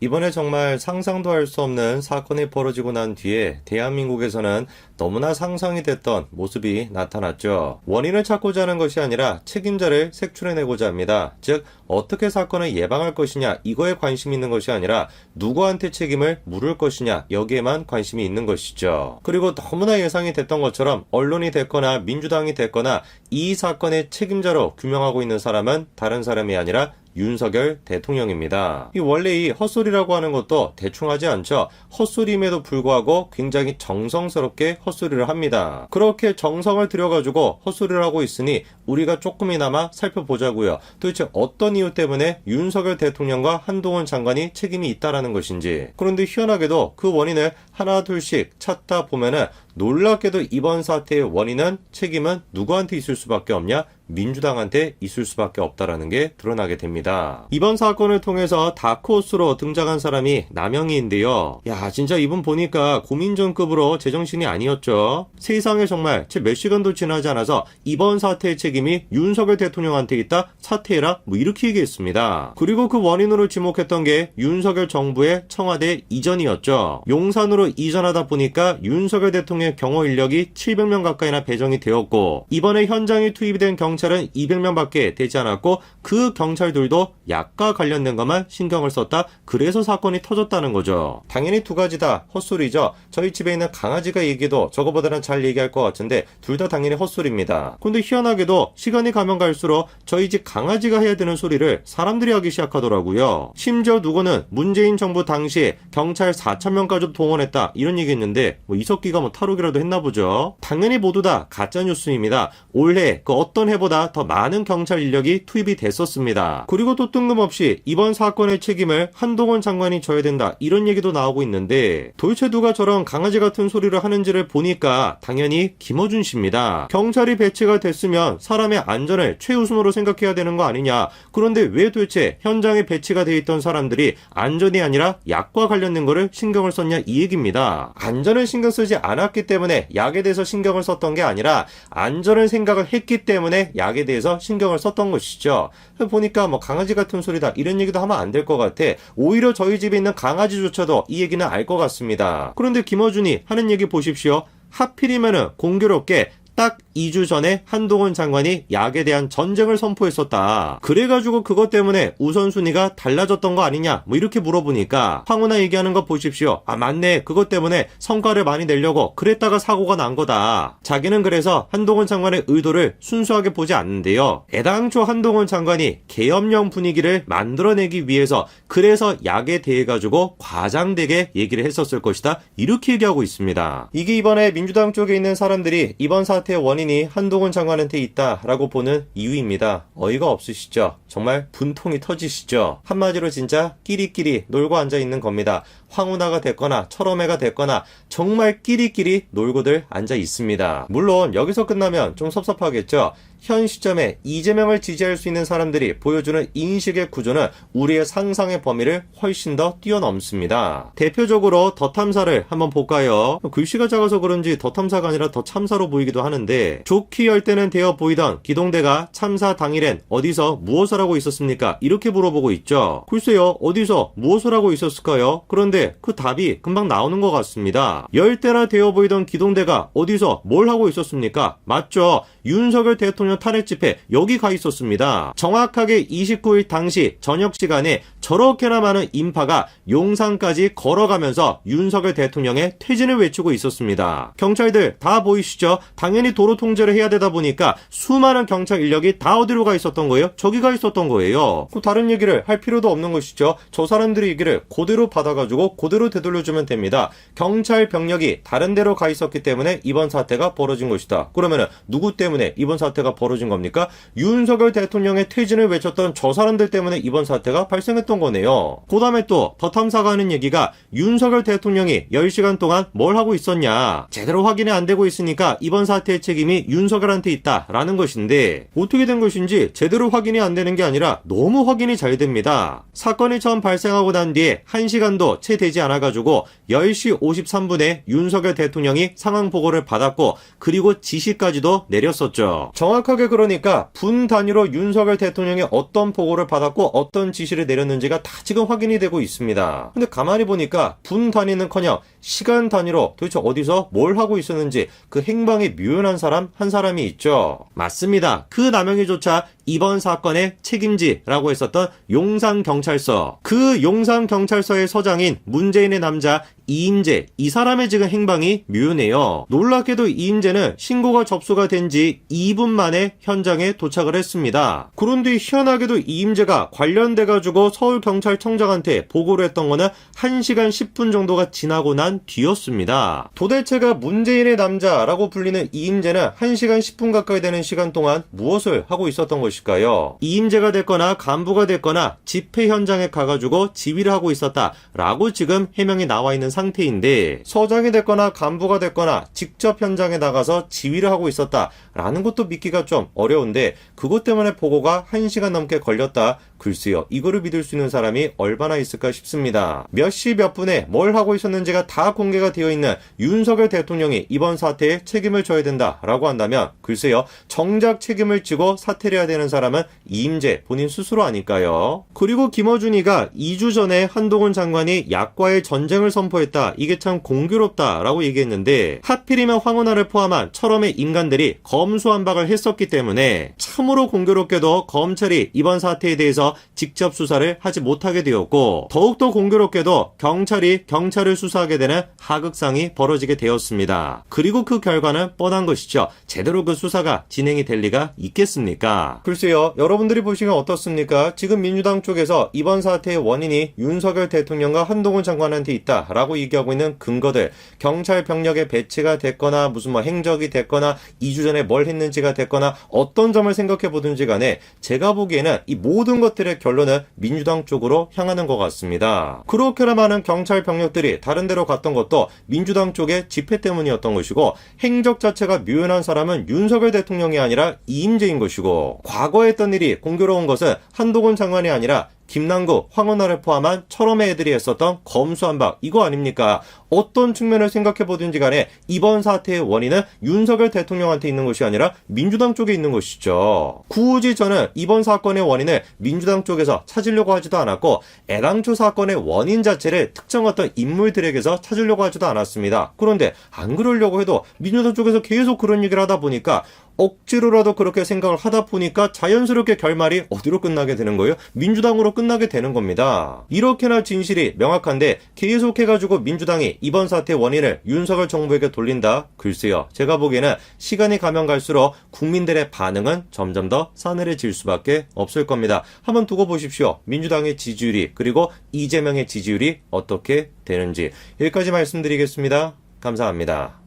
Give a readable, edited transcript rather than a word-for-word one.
이번에 정말 상상도 할 수 없는 사건이 벌어지고 난 뒤에 대한민국에서는 너무나 상상이 됐던 모습이 나타났죠. 원인을 찾고자 하는 것이 아니라 책임자를 색출해내고자 합니다. 즉 어떻게 사건을 예방할 것이냐 이거에 관심이 있는 것이 아니라 누구한테 책임을 물을 것이냐 여기에만 관심이 있는 것이죠. 그리고 너무나 예상이 됐던 것처럼 언론이 됐거나 민주당이 됐거나 이 사건의 책임자로 규명하고 있는 사람은 다른 사람이 아니라 윤석열 대통령입니다. 원래 이 헛소리라고 하는 것도 대충 하지 않죠. 헛소리임에도 불구하고 굉장히 정성스럽게 헛소리를 합니다. 그렇게 정성을 들여가지고 헛소리를 하고 있으니 우리가 조금이나마 살펴보자고요. 도대체 어떤 이유 때문에 윤석열 대통령과 한동훈 장관이 책임이 있다라는 것인지. 그런데 희한하게도 그 원인을 하나 둘씩 찾다 보면은 놀랍게도 이번 사태의 원인은 책임은 누구한테 있을 수밖에 없냐? 민주당한테 있을 수밖에 없다라는 게 드러나게 됩니다. 이번 사건을 통해서 다크호스로 등장한 사람이 남영희인데요. 야, 진짜 이분 보니까 고민정급으로 제정신이 아니었죠. 세상에 정말 채 몇 시간도 지나지 않아서 이번 사태의 책임이 윤석열 대통령한테 있다? 사퇴해라? 뭐 이렇게 얘기했습니다. 그리고 그 원인으로 지목했던 게 윤석열 정부의 청와대 이전이었죠. 용산으로 이전하다 보니까 윤석열 대통령의 경호 인력이 700명 가까이나 배정이 되었고 이번에 현장에 투입이 된 경찰은 200명밖에 되지 않았고 그 경찰들도 약과 관련된 것만 신경을 썼다. 그래서 사건이 터졌다는 거죠. 당연히 두 가지 다 헛소리죠. 저희 집에 있는 강아지가 얘기도 저거보다는 잘 얘기할 것 같은데 둘 다 당연히 헛소리입니다. 근데 희한하게도 시간이 가면 갈수록 저희 집 강아지가 해야 되는 소리를 사람들이 하기 시작하더라고요. 심지어 누구는 문재인 정부 당시에 경찰 4,000명까지 동원했다 이런 얘기 했는데 뭐 이석기가 뭐 탈옥이라도 했나 보죠. 당연히 모두 다 가짜뉴스입니다. 올해 그 어떤 해보다 더 많은 경찰 인력이 투입이 됐었습니다. 그리고 또 뜬금없이 이번 사건의 책임을 한동훈 장관이 져야 된다 이런 얘기도 나오고 있는데 도대체 누가 저런 강아지 같은 소리를 하는지를 보니까 당연히 김어준 씨입니다. 경찰이 배치가 됐으면 사람의 안전을 최우선으로 생각해야 되는 거 아니냐. 그런데 왜 도대체 현장에 배치가 돼 있던 사람들이 안전이 아니라 약과 관련된 거를 신경을 썼냐 이 얘기입니다. 안전을 신경 쓰지 않았기 때문에 약에 대해서 신경을 썼던 게 아니라 안전을 생각을 했기 때문에 약에 대해서 신경을 썼던 것이죠. 보니까 뭐 강아지 같은 소리다 이런 얘기도 하면 안 될 것 같아. 오히려 저희 집에 있는 강아지조차도 이 얘기는 알 것 같습니다. 그런데 김어준이 하는 얘기 보십시오. 하필이면은 공교롭게 딱 2주 전에 한동훈 장관이 약에 대한 전쟁을 선포했었다. 그래가지고 그것 때문에 우선순위가 달라졌던 거 아니냐 뭐 이렇게 물어보니까 황운하 얘기하는 거 보십시오. 아 맞네 그것 때문에 성과를 많이 내려고 그랬다가 사고가 난 거다. 자기는 그래서 한동훈 장관의 의도를 순수하게 보지 않는데요. 애당초 한동훈 장관이 계엄령 분위기를 만들어내기 위해서 그래서 약에 대해 가지고 과장되게 얘기를 했었을 것이다. 이렇게 얘기하고 있습니다. 이게 이번에 민주당 쪽에 있는 사람들이 이번 사태의 원인이 한동훈 장관한테 있다라고 보는 이유입니다. 어이가 없으시죠? 정말 분통이 터지시죠? 한마디로 진짜 끼리끼리 놀고 앉아있는 겁니다. 황운하가 됐거나 철험회가 됐거나 정말 끼리끼리 놀고들 앉아있습니다. 물론 여기서 끝나면 좀 섭섭하겠죠? 현 시점에 이재명을 지지할 수 있는 사람들이 보여주는 인식의 구조는 우리의 상상의 범위를 훨씬 더 뛰어넘습니다. 대표적으로 더 탐사를 한번 볼까요? 글씨가 작아서 그런지 더 탐사가 아니라 더 참사로 보이기도 하는데 좋기 열대는 되어 보이던 기동대가 참사 당일엔 어디서 무엇을 하고 있었습니까? 이렇게 물어보고 있죠. 글쎄요 어디서 무엇을 하고 있었을까요? 그런데 그 답이 금방 나오는 것 같습니다. 열대나 되어 보이던 기동대가 어디서 뭘 하고 있었습니까? 맞죠. 윤석열 대통령 탄핵 집회 여기 가 있었습니다. 정확하게 29일 당시 저녁 시간에 저렇게나 많은 인파가 용산까지 걸어가면서 윤석열 대통령의 퇴진을 외치고 있었습니다. 경찰들 다 보이시죠? 당연히 도로 통제를 해야 되다 보니까 수많은 경찰 인력이 다 어디로 가 있었던 거예요? 저기 가 있었던 거예요. 다른 얘기를 할 필요도 없는 것이죠. 저 사람들의 얘기를 그대로 받아가지고 그대로 되돌려주면 됩니다. 경찰 병력이 다른 데로 가 있었기 때문에 이번 사태가 벌어진 것이다. 그러면은 누구 때문에 이번 사태가 벌어진 겁니까? 윤석열 대통령의 퇴진을 외쳤던 저 사람들 때문에 이번 사태가 발생했던 거네요. 그 다음에 또 더 탐사가 하는 얘기가 윤석열 대통령이 10시간 동안 뭘 하고 있었냐. 제대로 확인이 안 되고 있으니까 이번 사태의 사태의 책임이 윤석열한테 있다라는 것인데 어떻게 된 것인지 제대로 확인이 안 되는 게 아니라 너무 확인이 잘 됩니다. 사건이 처음 발생하고 난 뒤에 1시간도 채 되지 않아가지고 10시 53분에 윤석열 대통령이 상황 보고를 받았고 그리고 지시까지도 내렸었죠. 정확하게 그러니까 분 단위로 윤석열 대통령이 어떤 보고를 받았고 어떤 지시를 내렸는지가 다 지금 확인이 되고 있습니다. 근데 가만히 보니까 분 단위는커녕 시간 단위로 도대체 어디서 뭘 하고 있었는지 그 행방이 묘연한 사람 한 사람이 있죠. 맞습니다. 그 남영희조차 이번 사건의 책임지라고 했었던 용산경찰서. 그 용산경찰서의 서장인 문재인의 남자 이인재, 이 사람의 지금 행방이 묘연해요. 놀랍게도 이인재는 신고가 접수가 된 지 2분 만에 현장에 도착을 했습니다. 그런데 희한하게도 이인재가 관련돼가지고 서울경찰청장한테 보고를 했던 거는 1시간 10분 정도가 지나고 난 뒤였습니다. 도대체가 문재인의 남자라고 불리는 이인재는 1시간 10분 가까이 되는 시간 동안 무엇을 하고 있었던 것일까요? 이인재가 됐거나 간부가 됐거나 집회 현장에 가가지고 지휘를 하고 있었다라고 지금 해명이 나와 있는 상태인데 서장이 됐거나 간부가 됐거나 직접 현장에 나가서 지휘를 하고 있었다라는 것도 믿기가 좀 어려운데 그것 때문에 보고가 1시간 넘게 걸렸다. 글쎄요, 이거를 믿을 수 있는 사람이 얼마나 있을까 싶습니다. 몇 시 몇 분에 뭘 하고 있었는지가 다 공개가 되어 있는 윤석열 대통령이 이번 사태에 책임을 져야 된다라고 한다면 글쎄요, 정작 책임을 지고 사퇴를 해야 되는 사람은 이인재 본인 스스로 아닐까요? 그리고 김어준이가 2주 전에 한동훈 장관이 약과의 전쟁을 선포했다. 이게 참 공교롭다라고 얘기했는데 하필이면 황운하를 포함한 철험의 인간들이 검수완박을 했었기 때문에 참으로 공교롭게도 검찰이 이번 사태에 대해서 직접 수사를 하지 못하게 되었고 더욱더 공교롭게도 경찰이 경찰을 수사하게 되는 하극상이 벌어지게 되었습니다. 그리고 그 결과는 뻔한 것이죠. 제대로 그 수사가 진행이 될 리가 있겠습니까? 글쎄요, 여러분들이 보시면 어떻습니까? 지금 민주당 쪽에서 이번 사태의 원인이 윤석열 대통령과 한동훈 장관한테 있다라고 얘기하고 있는 근거들, 경찰 병력의 배치가 됐거나 무슨 행적이 됐거나 2주 전에 뭘 했는지가 됐거나 어떤 점을 생각해 보든지 간에 제가 보기에는 이 모든 것들의 결론은 민주당 쪽으로 향하는 것 같습니다. 그렇게나 많은 경찰 병력들이 다른 데로 갔던 것도 민주당 쪽의 집회 때문이었던 것이고 행적 자체가 묘연한 사람은 윤석열 대통령이 아니라 이인재인 것이고 과거에 했던 일이 공교로운 것은 한동훈 장관이 아니라 김남국, 황운하를 포함한 철험의 애들이 했었던 검수완박 이거 아닙니까? 어떤 측면을 생각해 보든지 간에 이번 사태의 원인은 윤석열 대통령한테 있는 것이 아니라 민주당 쪽에 있는 것이죠. 굳이 저는 이번 사건의 원인을 민주당 쪽에서 찾으려고 하지도 않았고 애당초 사건의 원인 자체를 특정 어떤 인물들에게서 찾으려고 하지도 않았습니다. 그런데 안 그러려고 해도 민주당 쪽에서 계속 그런 얘기를 하다 보니까 억지로라도 그렇게 생각을 하다 보니까 자연스럽게 결말이 어디로 끝나게 되는 거예요? 민주당으로 끝나게 되는 겁니다. 이렇게나 진실이 명확한데 계속해가지고 민주당이 이번 사태의 원인을 윤석열 정부에게 돌린다? 글쎄요, 제가 보기에는 시간이 가면 갈수록 국민들의 반응은 점점 더 싸늘해질 수밖에 없을 겁니다. 한번 두고 보십시오. 민주당의 지지율이 그리고 이재명의 지지율이 어떻게 되는지. 여기까지 말씀드리겠습니다. 감사합니다.